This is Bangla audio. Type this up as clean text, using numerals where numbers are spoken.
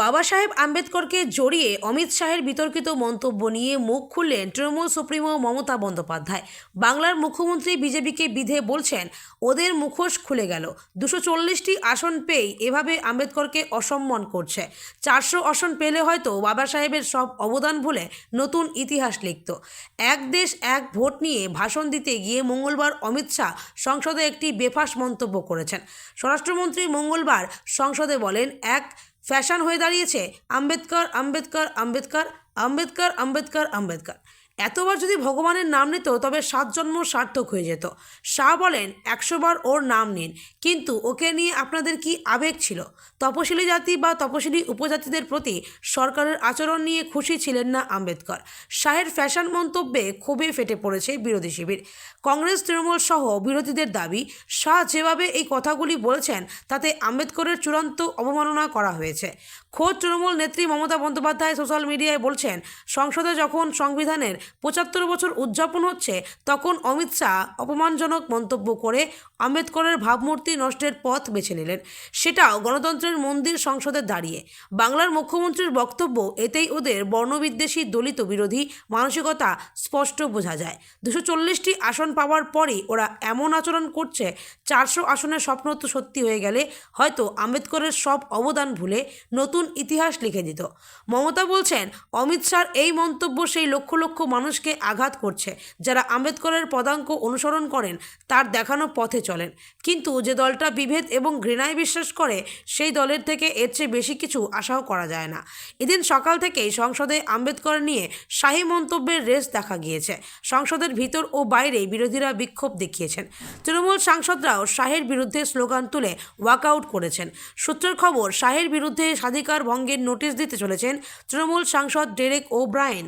বাবা সাহেব আম্বেদকরকে জড়িয়ে অমিত শাহের বিতর্কিত মন্তব্য নিয়ে মুখ খুললেন তৃণমূল সুপ্রিমো মমতা বন্দ্যোপাধ্যায়। বাংলার মুখ্যমন্ত্রী বিজেপিকে বিধে বলছেন, ওদের মুখোশ খুলে গেল। 240টি আসন পেয়ে এভাবে আম্বেদকরকে অসম্মান করছে। 400 আসন পেলে হয়তো বাবা সাহেবের সব অবদান ভুলে নতুন ইতিহাস লিখত। এক দেশ এক ভোট নিয়ে ভাষণ দিতে গিয়ে মঙ্গলবার অমিত শাহ সংসদে একটি বেফাঁস মন্তব্য করেছেন। স্বরাষ্ট্রমন্ত্রী মঙ্গলবার সংসদে বলেন, এক ফ্যাশন হয়ে দাঁড়িয়েছে আম্বেদকর আম্বেদকর আম্বেদকর আম্বেদকর আম্বেদকর আম্বেদকর। এতবার যদি ভগবানের নাম নিত তবে 7 জন্ম সার্থক হয়ে যেত। শাহ বলেন, 100 বার ওর নাম নিন, কিন্তু ওকে নিয়ে আপনাদের কি আবেগ ছিল? তপশিলি জাতি বা তপশিলি উপজাতিদের প্রতি সরকারের আচরণ নিয়ে খুশি ছিলেন না আম্বেদকর। শাহের ফ্যাশন মন্তব্যে ক্ষোভে ফেটে পড়েছে বিরোধী শিবির। কংগ্রেস তৃণমূল সহ বিরোধীদের দাবি, শাহ যেভাবে এই কথাগুলি বলেছেন তাতে আম্বেদকরের চূড়ান্ত অবমাননা করা হয়েছে। খোদ তৃণমূল নেত্রী মমতা বন্দ্যোপাধ্যায় সোশ্যাল মিডিয়ায় বলছেন, সংসদে যখন সংবিধানের 75 বছর উদযাপন হচ্ছে তখন অমিত শাহ অপমানজনক মন্তব্য করে আম্বেদকরের ভাবমূর্তি নষ্টের পথ বেছে নিলেন, সেটাও গণতন্ত্রের মন্দির সংসদে দাঁড়িয়ে। বাংলার মুখ্যমন্ত্রীর বক্তব্য, এতেই ওদের বর্ণবিদ্বেষী দলিত বিরোধী মানসিকতা স্পষ্ট বোঝা যায়। 240টি আসন পাওয়ার পরই ওরা এমন আচরণ করছে। 400 আসনের স্বপ্ন তো সত্যি হয়ে গেলে হয়তো আম্বেদকরের সব অবদান ভুলে নতুন ইতিহাস লিখে দিত। মমতা বলছেন, অমিত শাহর এই মন্তব্য সেই লক্ষ লক্ষ মানুষকে আঘাত করছে যারা আম্বেদকরের পদাঙ্ক অনুসরণ করেন, তার দেখানো পথে চলেন। কিন্তু যে দলটা বিভেদ এবং ঘৃণায় বিশ্বাস করে সেই দলের থেকে এর চেয়ে বেশি কিছু আশাও করা যায় না। এদিন সকাল থেকেই সংসদে আম্বেদকর নিয়ে শাহী মন্তব্যের রেস দেখা গিয়েছে। সংসদের ভিতর ও বাইরে বিরোধীরা বিক্ষোভ দেখিয়েছেন। তৃণমূল সাংসদরাও শাহের বিরুদ্ধে স্লোগান তুলে ওয়াকআউট করেছেন। সূত্রের খবর, শাহের বিরুদ্ধে স্বাধিকার ভঙ্গের নোটিশ দিতে চলেছেন তৃণমূল সাংসদ ডেরেক ওব্রায়েন।